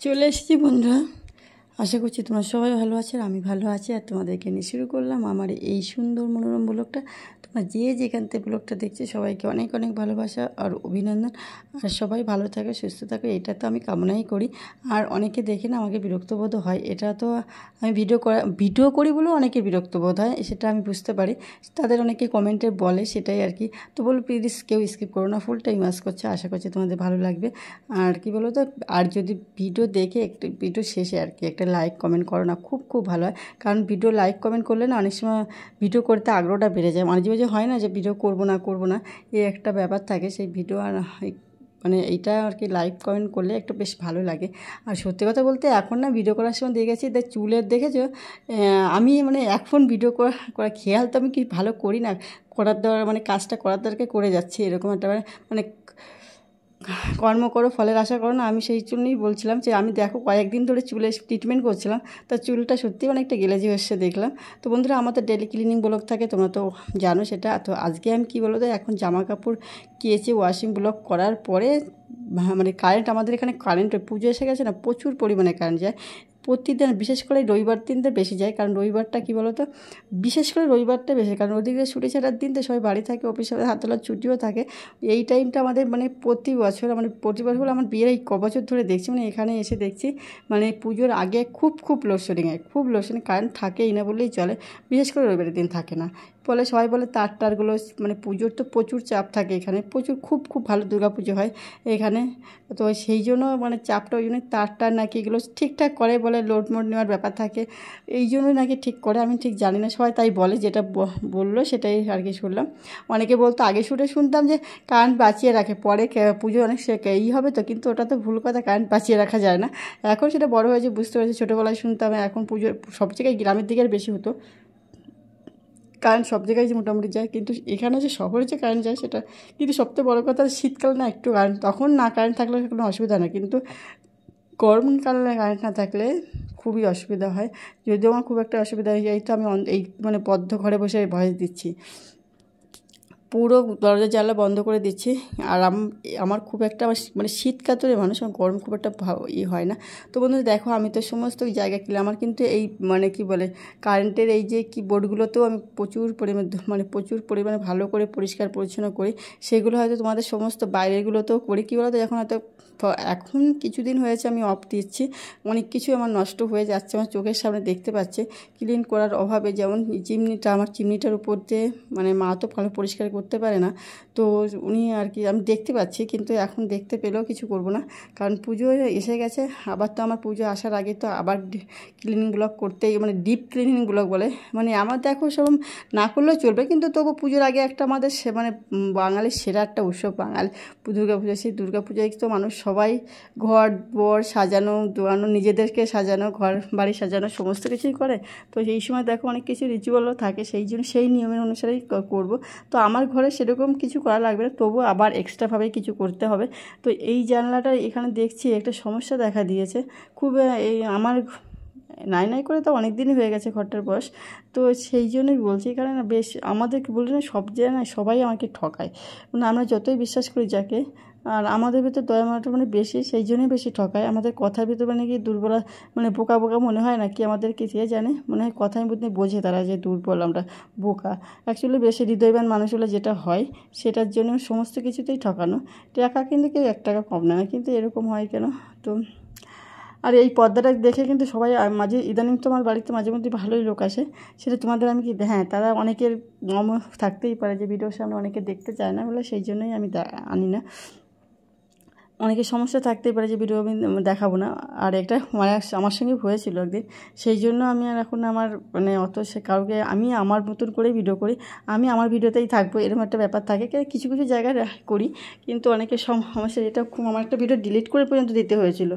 চলে এসেছি বন্ধুরা। আশা করছি তোমরা সবাই ভালো আছো আর আমি ভালো আছি। আর তোমাদেরকে নিয়ে শুরু করলাম আমার এই সুন্দর মনোরম ব্লগটা। তোমরা যে যেখান থেকে ব্লগটা দেখছো সবাইকে অনেক অনেক ভালোবাসা আর অভিনন্দন। আর সবাই ভালো থাকো, সুস্থ থাকো, এটা তো আমি কামনাই করি। আর অনেকে দেখে না আমাকে বিরক্তবোধ হয়, এটা তো আমি ভিডিও করি বলেও অনেকে বিরক্তবোধ হয়, সেটা আমি বুঝতে পারি। তাদের অনেকে কমেন্টে বলে, সেটাই আর কি। তো বলো প্লিজ কেউ স্কিপ করো না, ফুল টাইম ওয়াচ করছে। আশা করছি তোমাদের ভালো লাগবে। আর কি বলো তো, আর যদি ভিডিও দেখে একটু ভিডিও শেষে আর কি একটা লাইক কমেন্ট করো না, খুব খুব ভালো হয়। কারণ ভিডিও লাইক কমেন্ট করলে না অনেক সময় ভিডিও করতে আগ্রহটা বেড়ে যায়। মাঝে মাঝে হয় না যে ভিডিও করবো না এই একটা ব্যাপার থাকে, সেই ভিডিও আর মানে এইটা আর কি লাইক কমেন্ট করলে একটু বেশ ভালো লাগে। আর সত্যি কথা বলতে এখন না ভিডিও করার সময় দেখেছি চুলের দেখেছো, আমি মানে এখন ভিডিও করা খেয়াল তো আমি কি ভালো করি না, করার দেওয়ার মানে কাজটা করার দরকার করে যাচ্ছি, এরকম একটা মানে কর্ম করো ফলের আশা করো না। আমি সেই জন্যই বলছিলাম যে আমি দেখো কয়েকদিন ধরে চুলে ট্রিটমেন্ট করছিলাম, তা চুলটা সত্যি অনেকটা গেলেজি এসে দেখলাম। তো বন্ধুরা, আমাদের ডেলি ক্লিনিং ব্লগ থাকে, তোমরা তো জানো সেটা। তো আজকে আমি কী বলো তো, এখন জামা কাপড় কেচে ওয়াশিং ব্লগ করার পরে মানে কারেন্ট, আমাদের এখানে কারেন্ট পুজো এসে গেছে না, প্রচুর পরিমাণে কারেন্ট যায় প্রতিদিন, বিশেষ করে রবিবার দিনটা বেশি যায়। কারণ রবিবারটা কী বলো তো, বিশেষ করে রবিবারটা বেশি, কারণ ওদিকে ছুটি ছাড়ার দিন তো সবাই বাড়ি থাকে, অফিসে হাত তোলার ছুটিও থাকে। এই টাইমটা আমাদের মানে প্রতি বছর আমার বিয়ের এই কবছর ধরে দেখছি, মানে এখানে এসে দেখছি মানে পুজোর আগে খুব খুব লোডশেডিং হয়, খুব লোডশেডিং, কারেন্ট থাকেই না বললেই চলে। বিশেষ করে রবিবারের দিন থাকে না বলে, সবাই বলে তারগুলো মানে পুজোর তো প্রচুর চাপ থাকে এখানে, প্রচুর খুব খুব ভালো দুর্গা পুজো হয় এখানে। তো সেই জন্য মানে চাপটা, ওই জন্য তার নাকি এগুলো ঠিকঠাক করে বলে, লোড মোড নেওয়ার ব্যাপার থাকে, এই জন্যই নাকি ঠিক করে। আমি ঠিক জানি না, সবাই তাই বলে, যেটা বললো সেটাই আর কি শুনলাম। অনেকে বলতো, আগে শুনতাম যে কারেন্ট বাঁচিয়ে রাখে, পরে পুজো অনেক হবে তো, কিন্তু ওটা তো ভুল কথা, কারেন্ট বাঁচিয়ে রাখা যায় না। এখন সেটা বড় হয়েছে বুঝতে পেরেছি, ছোটোবেলায় শুনতাম, এখন পুজো সব জায়গায় গ্রামের দিকে আর বেশি হতো, কারেন্ট সব জায়গায় যে মোটামুটি যায়, কিন্তু এখানে যে শহরে যে কারেন্ট যায় সেটা। কিন্তু সবথেকে বড় কথা, শীতকাল না একটু কারেন্ট, তখন না কারেন্ট থাকলে কোনো অসুবিধা না, কিন্তু গরমকালে কারেন্ট না থাকলে খুবই অসুবিধা হয়। যদিও আমার খুব একটা অসুবিধা হয়ে যায়, তো আমি এই মানে বদ্ধ ঘরে বসে ভয়েস দিচ্ছি, পুরো দরজা জানলা বন্ধ করে দিচ্ছি। আর আমার খুব একটা মানে শীত কাতরে মানুষ, আমার গরম খুব একটা হয় না। তো বন্ধুরা দেখো, আমি তো সমস্ত জায়গা কিনলাম, আমার কিন্তু এই মানে কি বলে কারেন্টের এই যে কি বোর্ডগুলোতেও আমি প্রচুর পরিমাণে ভালো করে পরিষ্কার পরিচ্ছন্ন করি। সেগুলো হয়তো তোমাদের সমস্ত বাইরেরগুলোতেও করি। কী বলো তো, এখন কিছুদিন হয়েছে আমি অফ দিচ্ছি, অনেক কিছু আমার নষ্ট হয়ে যাচ্ছে, আমার চোখের সামনে দেখতে পাচ্ছে ক্লিন করার অভাবে। যেমন আমার চিমনিটার উপর দিয়ে মানে মা তো ভালো পরিষ্কার করতে পারে না, তো উনি আর কি আমি দেখতে পাচ্ছি, কিন্তু এখন দেখতে পেলেও কিছু করব না, কারণ পুজো এসে গেছে। আবার তো আমার পুজো আসার আগে তো আবার ক্লিনিং ব্লগ করতেই, মানে ডিপ ক্লিনিং ব্লগ বলে, মানে আমার দেখো সব না করলেও চলবে, কিন্তু তবু পুজোর আগে একটা আমাদের মানে বাঙালির সেরা একটা উৎসব দুর্গা পুজো। সেই দুর্গা পুজোয় তো মানুষ সবাই ঘর সাজানো দোয়ানো, নিজেদেরকে সাজানো, ঘর বাড়ি সাজানো, সমস্ত কিছুই করে। তো এই সময় দেখো অনেক কিছু রিচুয়ালও থাকে, সেই জন্য সেই নিয়মের অনুসারেই করব। তো আমার ঘরে সেরকম কিছু করা লাগবে না, তবু আবার এক্সট্রাভাবে কিছু করতে হবে। তো এই জানলাটা এখানে দেখছি একটা সমস্যা দেখা দিয়েছে খুব, এই আমার নাই করে তো অনেক দিনই হয়ে গেছে ঘরটার বয়স। তো সেই জন্যই বলছি, কারণ বেশ আমাদেরকে বলি না, সব জায়গায় সবাই আমাকে ঠকায়, মানে আমরা যতই বিশ্বাস করি যাকে, আর আমাদের ভিতর দয়া মায়াটা মানে বেশি, সেই জন্যই বেশি ঠকায়। আমাদের কথার ভিতর মানে কি দুর্বলা, মানে বোকা বোকা মনে হয় নাকি আমাদেরকে, কে জানে, মনে হয় কথায় মধ্যে বোঝে তারা যে দুর্বল, আমরা বোকা। অ্যাকচুয়ালি বেশি হৃদয়বান মানুষ হলে যেটা হয়, সেটার জন্য সমস্ত কিছুতেই ঠকানো। টাকা কিন্তু কেউ 1 টাকা কম নেয় না, কিন্তু এরকম হয় কেন? তো আর এই পর্দাটা দেখে কিন্তু সবাই ইদানিং তো আমার বাড়িতে মাঝে মধ্যে ভালোই লোক আসে, সেটা তোমাদের আমি কি, হ্যাঁ তারা অনেকের থাকতেই পারে যে ভিডিওর সামনে অনেকে দেখতে চায় না বলে, সেই জন্যই আমি আনি না। অনেকের সমস্যা থাকতেই পারে যে ভিডিও আমি দেখাবো না। আর একটা আমার সঙ্গে হয়েছিল একদিন, সেই জন্য আমি আর এখন আমার মানে অত কাউকে, আমি আমার মতন করেই ভিডিও করি, আমি আমার ভিডিওতেই থাকবো, এরকম একটা ব্যাপার থাকে। কিছু কিছু জায়গায় করি, কিন্তু অনেকের সমস্যা, যেটা খুব আমার একটা ভিডিও ডিলিট করে পর্যন্ত দিতে হয়েছিল,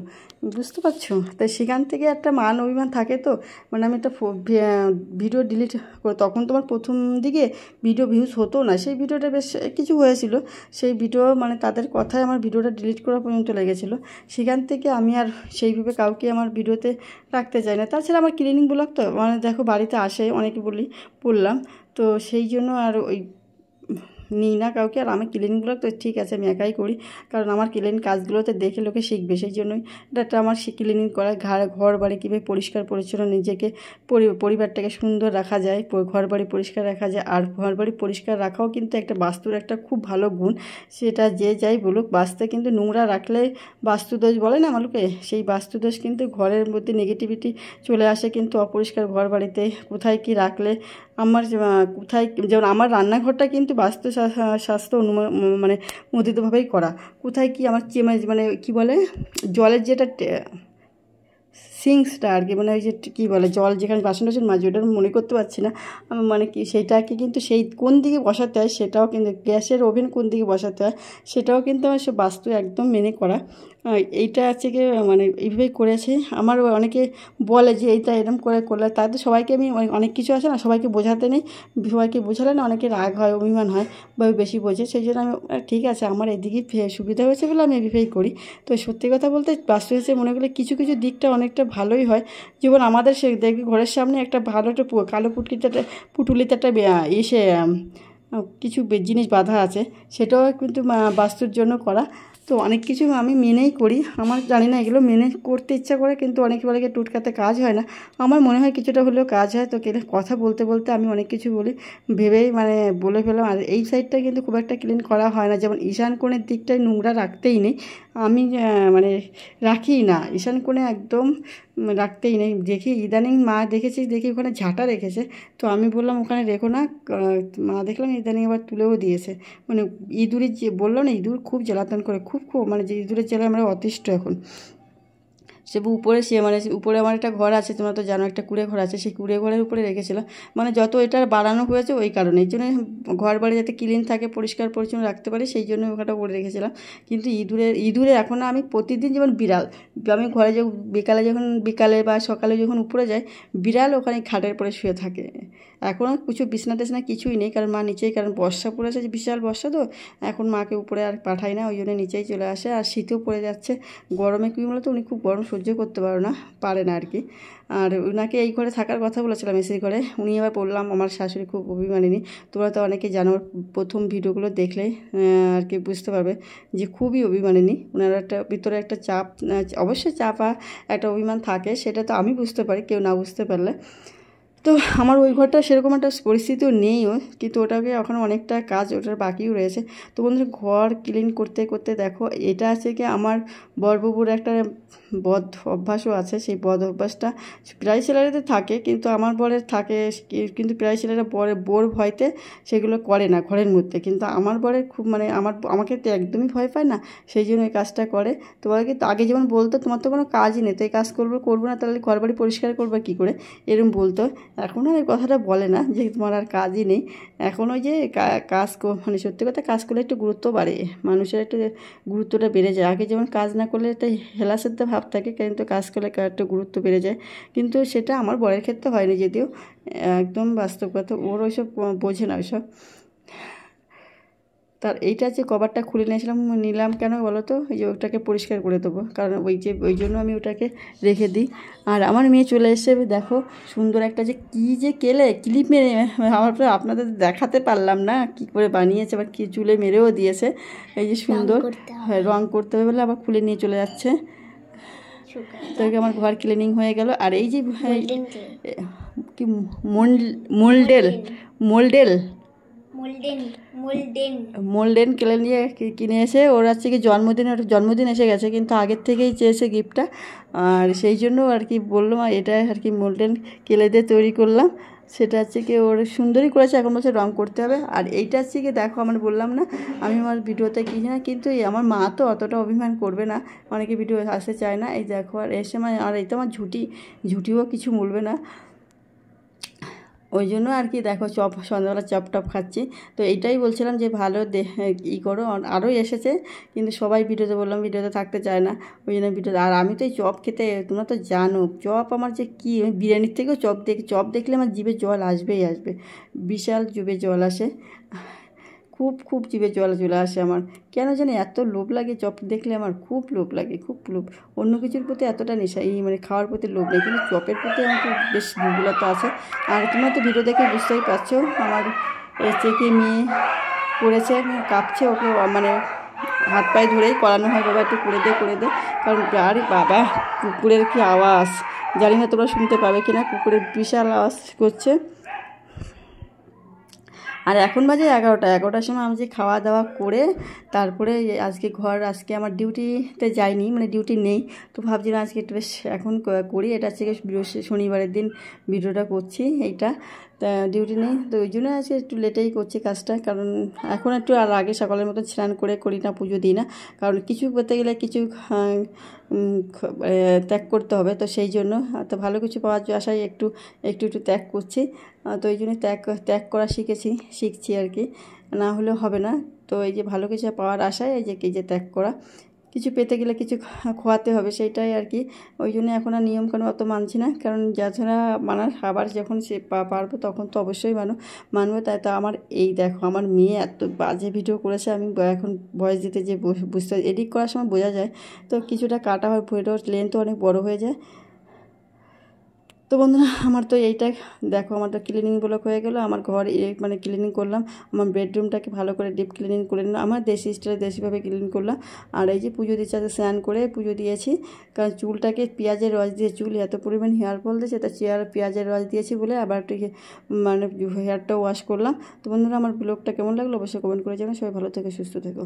বুঝতে পারছো? তাই সেখান থেকে একটা মান অভিমান থাকে। তো মানে আমি একটা ভিডিও ডিলিট করে, তখন তোমার প্রথম দিকে ভিডিও ভিউজ হতো না, সেই ভিডিওটা বেশ কিছু হয়েছিল, সেই ভিডিও মানে তাদের কথায় আমার ভিডিওটা ডিলিট করা পর্যন্ত লেগেছিলো। সেখান থেকে আমি আর সেইভাবে কাউকে আমার ভিডিওতে রাখতে চাই না। তাছাড়া আমার ক্লিনিং ব্লগ তো মানে দেখো বাড়িতে আসে অনেকে বললাম, তো সেই জন্য আর ওই নিই না কাউকে। আর আমি ক্লিনগুলো তো ঠিক আছে আমি একাই করি, কারণ আমার ক্লিন কাজগুলোতে দেখে লোকে শিখবে, সেই জন্যই এটা আমার ক্লিনিং করা। ঘর বাড়ি কীভাবে পরিষ্কার পরিচ্ছন্ন নিজেকে পরিবারটাকে সুন্দর রাখা যায়, ঘর বাড়ি পরিষ্কার রাখা যায়। আর ঘর বাড়ি পরিষ্কার রাখাও কিন্তু একটা বাস্তুর একটা খুব ভালো গুণ। সেটা যে যাই বলুক, বাস্তুতে কিন্তু নোংরা রাখলে বাস্তুদোষ বলে না আমাকে, সেই বাস্তুদোষ কিন্তু ঘরের মধ্যে নেগেটিভিটি চলে আসে কিন্তু অপরিষ্কার ঘর বাড়িতে। কোথায় কি রাখলে আমার কোথায়, যেমন আমার রান্নাঘরটা কিন্তু স্বাস্থ্য মানে মোদিতভাবেই করা। কোথায় কি আমার মানে কী বলে জলের যেটা সিঙ্কসটা আর কি, মানে ওই যে কী বলে জল যেখানে বাসন টাসন মাঝে, ওটা মনে করতে পারছি না মানে কি, সেইটাকে কিন্তু সেই কোন দিকে বসাতে হয় সেটাও কিন্তু, গ্যাসের ওভেন কোন দিকে বসাতে হয় সেটাও কিন্তু আমার সে বাস্তু একদম মেনে করা। এইটা আছে কি মানে এইভাবেই করেছে। আমার অনেকে বলে যে এইটা এরকম করলে, তাতে সবাইকে আমি অনেক কিছু আছে না, সবাইকে বোঝাতে নেই, সবাইকে বোঝালে না অনেকে রাগ হয়, অভিমান হয় বা বেশি বোঝে। সেই জন্য আমি ঠিক আছে আমার এদিকে সুবিধা হয়েছে বলে আমি এইভাবেই করি। তো সত্যি কথা বলতে বাস্তু হিসেবে মনে করলে কিছু কিছু দিকটা অনেকটা ভালোই হয়। যেমন আমাদের সে দেখবি ঘরের সামনে একটা ভালো একটা কালো পুটুলিতে একটা এসে কিছু জিনিস বাঁধা আছে, সেটাও কিন্তু বাস্তুর জন্য করা। তো অনেক কিছু আমি মেনেই করি। আমার জানি না এগুলো মেনে করতে ইচ্ছা করে, কিন্তু অনেক বেলাকে টুটকাতে কাজ হয় না। আমার মনে হয় কিছুটা হলেও কাজ হয়। তো কথা বলতে বলতে আমি অনেক কিছু বলি, ভেবেই মানে বলে ফেলাম। আর এই সাইডটা কিন্তু খুব একটা ক্লিন করা হয় না। যেমন ঈশান কোণের দিকটায় নোংরা রাখতেই নেই, আমি মানে রাখিই না। ঈশান কোণে একদম রাখতেই নেই। দেখি ইদানিং মা দেখি ওখানে ঝাঁটা রেখেছে, তো আমি বললাম ওখানে রেখো না। মা দেখলাম ইদানিং আবার তুলেও দিয়েছে। মানে ইঁদুরের যে বললো না, ইঁদুর খুব জ্বালাতন করে, খুব মানে যে ইঁদুরের জ্বালায় আমরা অতিষ্ঠ এখন। সে উপরে মানে উপরে আমার একটা ঘর আছে, তোমরা তো জানো, একটা কুঁড়ে ঘর আছে, সেই কুঁড়ে ঘরের উপরে রেখেছিলাম। মানে যত এটা বাড়ানো হয়েছে ওই কারণে, এই জন্য ঘর বাড়ি যাতে ক্লিন থাকে, পরিষ্কার পরিচ্ছন্ন রাখতে পারি, সেই জন্য ওখানটা করে রেখেছিলাম। কিন্তু ইঁদুরে এখন আমি প্রতিদিন, যেমন বিড়াল, আমি ঘরে বিকালে বা সকালে যখন উপরে যাই, বিড়াল ওখানে খাটের পরে শুয়ে থাকে। এখনও কিছু বিছনা টিছনা কিছুই নেই, কারণ মা নিচেই, কারণ বর্ষা পড়েছে, যে বিশাল বর্ষা, তো এখন মাকে উপরে আর পাঠাই না, ওই জন্য নিচেই চলে আসে। আর শীতেও পড়ে যাচ্ছে, গরমে কী বলতো উনি খুব গরম সহ্য করতে পারে না আর কি। আর ওনাকে এই ঘরে থাকার কথা বলেছিলাম, এসি ঘরে, উনি এবার বললাম আমার শাশুড়ি খুব অভিমানিনী। তোমরা তো অনেকে জানো, প্রথম ভিডিওগুলো দেখলে আর কি বুঝতে পারবে যে খুবই অভিমানিনী। ওনার একটা ভিতরে একটা চাপ, অবশ্যই চাপ আর একটা অভিমান থাকে, সেটা তো আমি বুঝতে পারি, কেউ না বুঝতে পারলে। তো আমার ওই ঘরটা সেরকম একটা পরিস্থিতিও নেইও, কিন্তু ওটাকে এখন অনেকটা কাজ ওটার বাকিও রয়েছে। তো বন্ধুরা ঘর ক্লিন করতে করতে দেখো, এটা আছে কি আমার বড়বাবুর একটা বদ অভ্যাসও আছে। সেই বদ অভ্যাসটা প্রায় ছেলেরাতে থাকে, কিন্তু আমার বরের থাকে, কিন্তু প্রায় ছেলেরা বোর ভয়তে সেগুলো করে না ঘরের মধ্যে। কিন্তু আমার বরের খুব মানে আমাকে তো একদমই ভয় পায় না, সেই জন্য এই কাজটা করে। তোমাকে আগে যেমন বলতো তোমার তো কোনো কাজই নেই, তো এই কাজ করবো না, তাহলে ঘর বাড়ি পরিষ্কার করবে কী করে, এরকম বলতো। এখন আর এই কথাটা বলে না যে তোমার আর কাজই নেই। এখন ওই যে কাজ মানে সত্যি কথা, কাজ করলে একটু গুরুত্ব বাড়ে, মানুষের একটু গুরুত্বটা বেড়ে যায়। আগে যেমন কাজ না করলে একটা হেলাসেদ্ধা ভাব থাকে, কিন্তু কাজ করলে একটু গুরুত্ব বেড়ে যায়। কিন্তু সেটা আমার বরের ক্ষেত্রে হয়নি, যদিও একদম বাস্তব কথা, ওর ওইসব বোঝে না ওইসব। তার এইটা যে কভারটা খুলে নিলাম কেন বলো তো, এই যে ওটাকে পরিষ্কার করে দেবো, কারণ ওই জন্য আমি ওটাকে রেখে দিই। আর আমার মেয়ে চলে এসে দেখো সুন্দর একটা যে কী যে ক্লিপ মেরে, আপনাদের দেখাতে পারলাম না কী করে বানিয়েছে, আবার কি চুলে মেরেও দিয়েছে। এই যে সুন্দর, হ্যাঁ রং করতে হবে বলে আবার খুলে নিয়ে চলে যাচ্ছে। তো আমার ঘর ক্লিনিং হয়ে গেল। আর এই যে কি মোল্ডেন কেলে নিয়ে কিনে এসে, ওর হচ্ছে কি জন্মদিন এসে গেছে, কিন্তু আগের থেকেই চেয়েছে গিফটটা। আর সেই জন্য আর কি বললাম, এটা আর কি মোল্ডেন কেলে দিয়ে তৈরি করলাম। সেটা হচ্ছে কি ওর সুন্দরই করেছে, এখন বলছে রং করতে হবে। আর এইটা হচ্ছে কি দেখো, আমার বললাম না আমি আমার ভিডিওতে কিনি না, কিন্তু আমার মা তো অতটা অভিমান করবে না, অনেকে ভিডিও আসতে চায় না। এই দেখো, আর এসে মানে, আর এই তো আমার ঝুঁটিও কিছু বলবে না, ওই জন্য আর কি দেখো সন্ধ্যাবেলা চপ টপ খাচ্ছি। তো এইটাই বলছিলাম যে ভালো করো। আরও এসেছে, কিন্তু সবাই ভিডিওতে ভিডিওতে থাকতে চায় না, ওই জন্য আর আমি তো এই চপ খেতে, তোমরা তো জানো চপ আমার যে কী, বিরিয়ানির থেকেও চপ দেখলে আমার জিভে জল আসবেই আসবে, বিশাল জিভে জল আসে, খুব জিভে জল চলে আসে আমার। কেন জানি এত লোভ লাগে চপ দেখলে, আমার খুব লোভ লাগে, খুব লোভ। অন্য কিছুর প্রতি এতটা নেশা, মানে খাওয়ার প্রতি লোভ নেই, কিন্তু চপের প্রতি আমার বেশ দুর্বলতা আছে। আর তোমরা তো ভিডিও দেখে বুঝতেই পারছো আমার এসে কি মেয়ে করেছে, কাঁপছে, ওকে মানে হাত পায়ে ধরেই করানো হয়, বাবা একটু করে দে, কারণ আরে বাবা কুকুরের কি আওয়াজ, জানি না তোমরা শুনতে পাবে কিনা, কুকুরের বিশাল আওয়াজ করছে। আর এখন বাজে 11টার সময় আমি যে খাওয়া দাওয়া করে তারপরে আজকে আমার ডিউটিতে যাইনি, মানে ডিউটি নেই, তো ভাবছিলাম আজকে একটু বেশ এখন করি। এটা আজকে শনিবারের দিন ভিডিওটা করছি, এইটা তা ডিউটি নেই, তো ওই জন্য আজকে একটু লেটেই করছি কাজটা, কারণ এখন একটু আর আগে সকালের মতো স্নান করে করি না, পুজো দিই না, কারণ কিছু করতে গেলে কিছু ত্যাগ করতে হবে, তো সেই জন্য তো ভালো কিছু পাওয়ার আশায় একটু ত্যাগ করছি, তো এই জন্য ত্যাগ করা শিখছি আর কি, না হলেও হবে না। তো এই যে ভালো কিছু পাওয়ার আশায় এই যে ত্যাগ করা, কিছু পেতে গেলে কিছু খোয়াতে হবে, সেইটাই আর কি। ওই জন্য এখন আর নিয়মকানুন অত মানছি না, কারণ যাছাড়া মানার আবার যখন সে পারবো তখন তো অবশ্যই মানবো। তাই তো আমার এই দেখো আমার মেয়ে এত বাজে ভিডিও করেছে, আমি এখন ভয়েস দিতে যে বুঝতে এডিট করার সময় বোঝা যায়, তো কিছুটা কাটা হয়, ভিডিওর লেন্থও অনেক বড় হয়ে যায়। তো বন্ধুরা আমার তো এইটা দেখো, আমার তো ক্লিনিং ব্লক হয়ে গেলো, আমার ঘর মানে ক্লিনিং করলাম, আমার বেডরুমটাকে ভালো করে ডিপ ক্লিনিং করে নিলাম, আমার দেশি স্টাইলে দেশিভাবে ক্লিন করলাম। আর এই যে পুজো দিচ্ছে, স্নান করে পুজো দিয়েছি, কারণ চুলটাকে পেঁয়াজের রস দিয়ে, চুল এত পরিমাণ হেয়ার ফল দিয়েছে, তা পেঁয়াজের রস দিয়েছি বলে আবার একটু মানে হেয়ারটাও ওয়াশ করলাম। তো বন্ধুরা আমার ব্লগটা কেমন লাগলো অবশ্যই কমেন্ট করে জানাবেন। সবাই ভালো থেকো, সুস্থ থেকো।